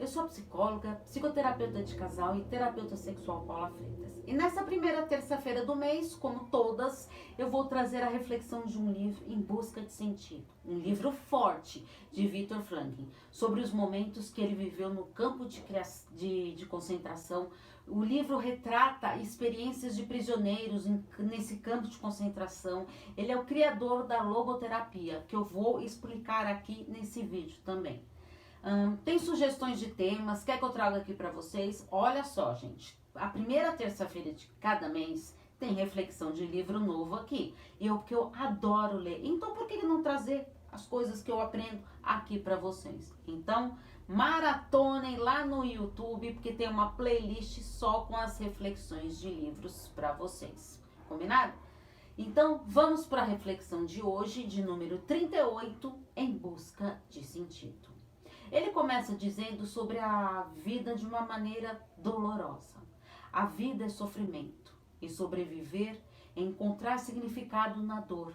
Eu sou psicóloga, psicoterapeuta de casal e terapeuta sexual Paula Freitas. E nessa primeira terça-feira do mês, como todas, eu vou trazer a reflexão de um livro Em Busca de Sentido. Um livro forte de Viktor Frankl, sobre os momentos que ele viveu no campo de concentração. O livro retrata experiências de prisioneiros nesse campo de concentração. Ele é o criador da logoterapia, que eu vou explicar aqui nesse vídeo também. Tem sugestões de temas, quer que eu traga aqui para vocês? Olha só, gente, a primeira terça-feira de cada mês tem reflexão de livro novo aqui, porque eu adoro ler. Então, por que não trazer as coisas que eu aprendo aqui para vocês? Então, maratonem lá no YouTube, porque tem uma playlist só com as reflexões de livros para vocês. Combinado? Então, vamos para a reflexão de hoje, de número 38, Em Busca de Sentido. Ele começa dizendo sobre a vida de uma maneira dolorosa. A vida é sofrimento e sobreviver é encontrar significado na dor.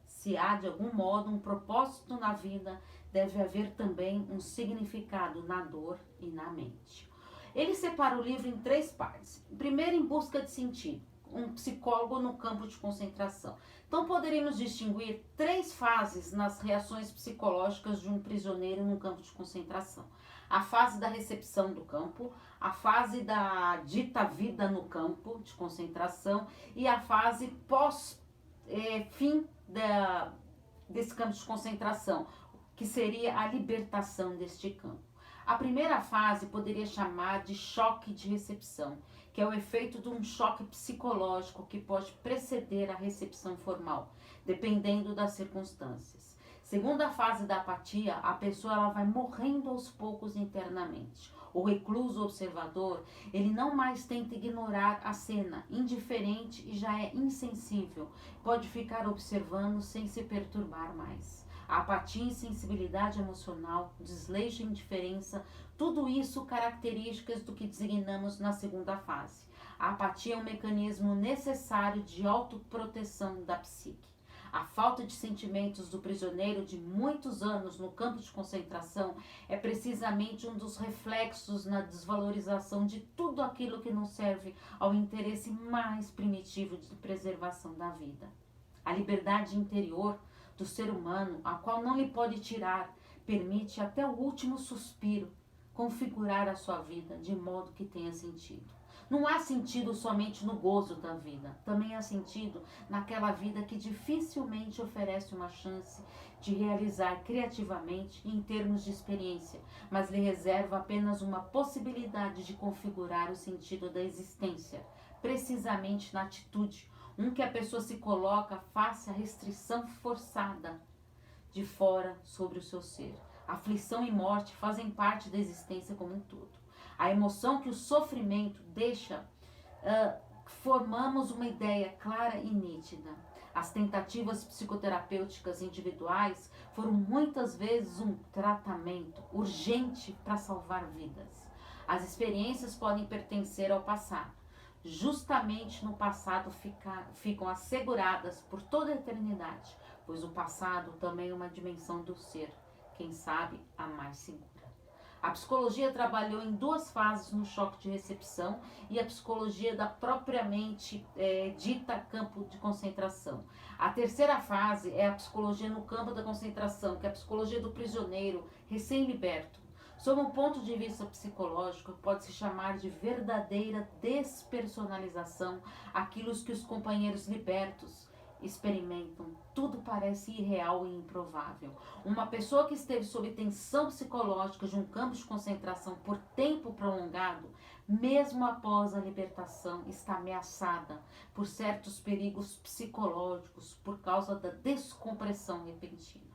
Se há de algum modo um propósito na vida, deve haver também um significado na dor e na mente. Ele separa o livro em 3 partes. Primeiro, Em Busca de Sentido. Um psicólogo no campo de concentração. Então, poderíamos distinguir 3 fases nas reações psicológicas de um prisioneiro no campo de concentração. A fase da recepção do campo, a fase da dita vida no campo de concentração e a fase pós-fim desse campo de concentração, que seria a libertação deste campo. A primeira fase poderia chamar de choque de recepção, que é o efeito de um choque psicológico que pode preceder a recepção formal, dependendo das circunstâncias. Segunda fase da apatia, a pessoa ela vai morrendo aos poucos internamente. O recluso observador, ele não mais tenta ignorar a cena, indiferente e já é insensível, pode ficar observando sem se perturbar mais. A apatia, insensibilidade emocional, desleixo e indiferença, tudo isso características do que designamos na segunda fase. A apatia é um mecanismo necessário de autoproteção da psique. A falta de sentimentos do prisioneiro de muitos anos no campo de concentração é precisamente um dos reflexos na desvalorização de tudo aquilo que não serve ao interesse mais primitivo de preservação da vida. A liberdade interior do ser humano, a qual não lhe pode tirar, permite até o último suspiro configurar a sua vida de modo que tenha sentido. Não há sentido somente no gozo da vida, também há sentido naquela vida que dificilmente oferece uma chance de realizar criativamente em termos de experiência, mas lhe reserva apenas uma possibilidade de configurar o sentido da existência, precisamente na atitude, que a pessoa se coloca face à restrição forçada de fora sobre o seu ser. Aflição e morte fazem parte da existência como um todo. A emoção que o sofrimento deixa, formamos uma ideia clara e nítida. As tentativas psicoterapêuticas individuais foram muitas vezes um tratamento urgente para salvar vidas. As experiências podem pertencer ao passado. Justamente no passado ficam asseguradas por toda a eternidade, pois o passado também é uma dimensão do ser, quem sabe a mais segura. A psicologia trabalhou em 2 fases no choque de recepção e a psicologia da propriamente dita campo de concentração. A terceira fase é a psicologia no campo da concentração, que é a psicologia do prisioneiro recém-liberto. Sob um ponto de vista psicológico, pode-se chamar de verdadeira despersonalização aquilo que os companheiros libertos experimentam. Tudo parece irreal e improvável. Uma pessoa que esteve sob tensão psicológica de um campo de concentração por tempo prolongado, mesmo após a libertação, está ameaçada por certos perigos psicológicos por causa da descompressão repentina.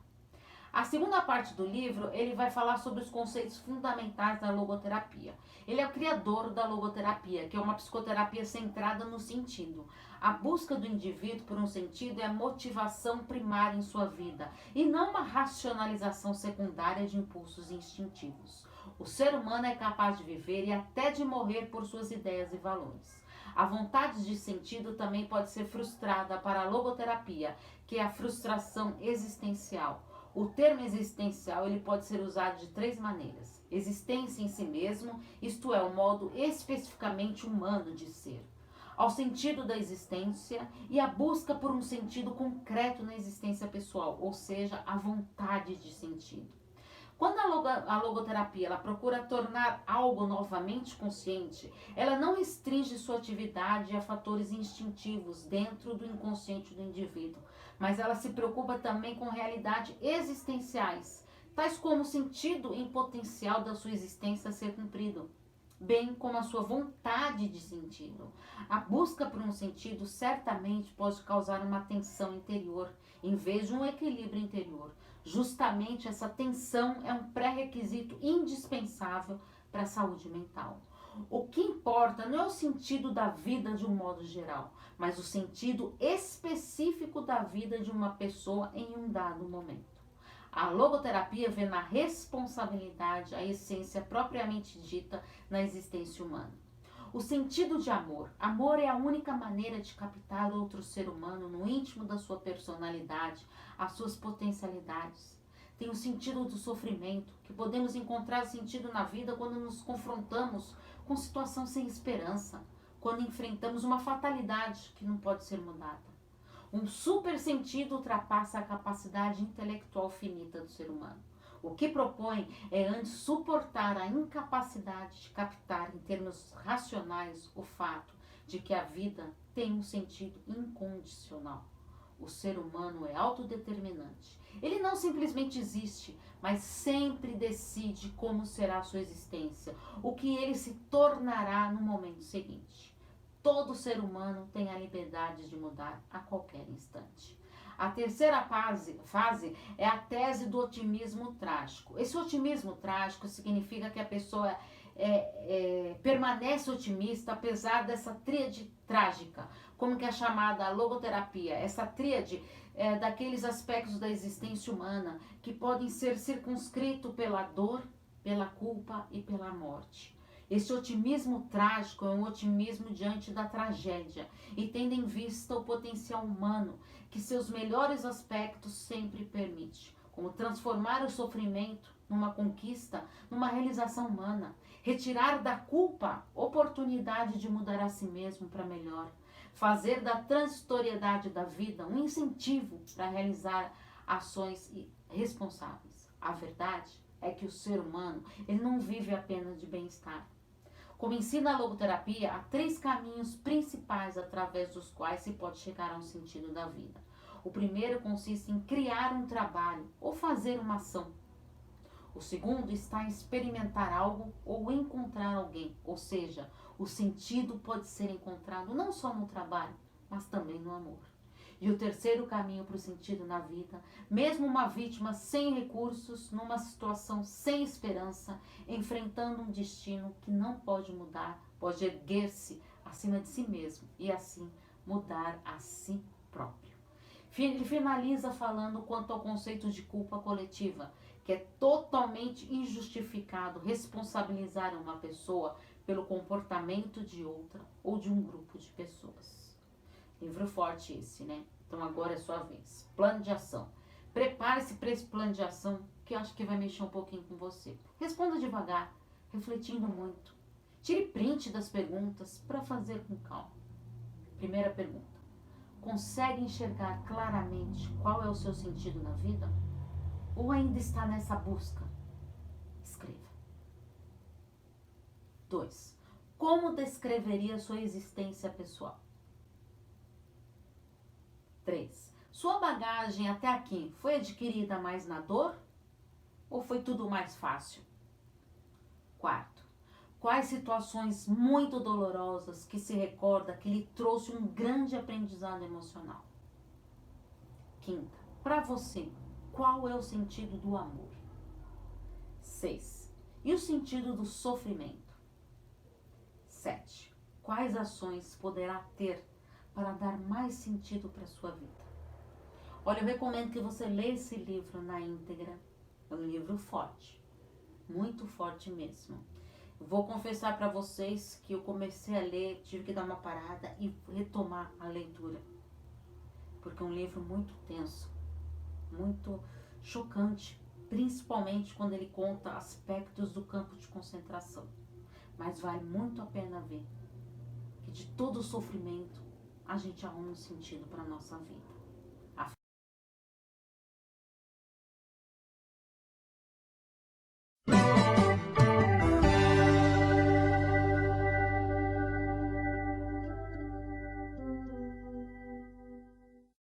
A segunda parte do livro, ele vai falar sobre os conceitos fundamentais da logoterapia. Ele é o criador da logoterapia, que é uma psicoterapia centrada no sentido. A busca do indivíduo por um sentido é a motivação primária em sua vida, e não uma racionalização secundária de impulsos instintivos. O ser humano é capaz de viver e até de morrer por suas ideias e valores. A vontade de sentido também pode ser frustrada para a logoterapia, que é a frustração existencial. O termo existencial ele pode ser usado de 3 maneiras. existência em si mesmo, isto é, o modo especificamente humano de ser, ao sentido da existência e a busca por um sentido concreto na existência pessoal, ou seja, a vontade de sentido. Quando a logoterapia ela procura tornar algo novamente consciente, ela não restringe sua atividade a fatores instintivos dentro do inconsciente do indivíduo, mas ela se preocupa também com realidades existenciais, tais como o sentido em potencial da sua existência a ser cumprido, bem como a sua vontade de sentido. A busca por um sentido certamente pode causar uma tensão interior, em vez de um equilíbrio interior. Justamente essa tensão é um pré-requisito indispensável para a saúde mental. O que importa não é o sentido da vida de um modo geral, mas o sentido específico da vida de uma pessoa em um dado momento. A logoterapia vê na responsabilidade a essência propriamente dita na existência humana. O sentido de amor. Amor é a única maneira de captar outro ser humano no íntimo da sua personalidade, as suas potencialidades. Tem o sentido do sofrimento, que podemos encontrar sentido na vida quando nos confrontamos com situação sem esperança, quando enfrentamos uma fatalidade que não pode ser mudada. Um super sentido ultrapassa a capacidade intelectual finita do ser humano. O que propõe é antes suportar a incapacidade de captar em termos racionais o fato de que a vida tem um sentido incondicional. O ser humano é autodeterminante. Ele não simplesmente existe, mas sempre decide como será a sua existência, o que ele se tornará no momento seguinte. Todo ser humano tem a liberdade de mudar a qualquer instante. A terceira fase é a tese do otimismo trágico. Esse otimismo trágico significa que a pessoa permanece otimista apesar dessa tríade trágica, como que é chamada a logoterapia. Essa tríade é daqueles aspectos da existência humana que podem ser circunscritos pela dor, pela culpa e pela morte. Esse otimismo trágico é um otimismo diante da tragédia e tendo em vista o potencial humano que seus melhores aspectos sempre permite, como transformar o sofrimento numa conquista, numa realização humana, retirar da culpa oportunidade de mudar a si mesmo para melhor, fazer da transitoriedade da vida um incentivo para realizar ações responsáveis. A verdade é que o ser humano ele não vive apenas de bem-estar. Como ensina a logoterapia, há 3 caminhos principais através dos quais se pode chegar a um sentido da vida. O primeiro consiste em criar um trabalho ou fazer uma ação. O segundo está em experimentar algo ou encontrar alguém, ou seja, o sentido pode ser encontrado não só no trabalho, mas também no amor. E o terceiro caminho para o sentido na vida, mesmo uma vítima sem recursos, numa situação sem esperança, enfrentando um destino que não pode mudar, pode erguer-se acima de si mesmo e assim mudar a si próprio. Ele finaliza falando quanto ao conceito de culpa coletiva, que é totalmente injustificado responsabilizar uma pessoa pelo comportamento de outra ou de um grupo de pessoas. Livro forte esse, né? Então agora é sua vez. Plano de ação. Prepare-se para esse plano de ação que eu acho que vai mexer um pouquinho com você. Responda devagar, refletindo muito. Tire print das perguntas para fazer com calma. Primeira pergunta. Consegue enxergar claramente qual é o seu sentido na vida? Ou ainda está nessa busca? Escreva. 2. Como descreveria sua existência pessoal? 3. Sua bagagem até aqui foi adquirida mais na dor? Ou foi tudo mais fácil? 4. Quais situações muito dolorosas que se recorda que lhe trouxe um grande aprendizado emocional? 5. Para você, qual é o sentido do amor? 6. E o sentido do sofrimento? 7. Quais ações poderá ter para dar mais sentido para a sua vida? Olha, eu recomendo que você leia esse livro na íntegra. É um livro forte, muito forte mesmo. Vou confessar para vocês que eu comecei a ler, tive que dar uma parada e retomar a leitura, porque é um livro muito tenso, muito chocante, principalmente quando ele conta aspectos do campo de concentração. Mas vale muito a pena ver que de todo o sofrimento a gente arruma um sentido para a nossa vida.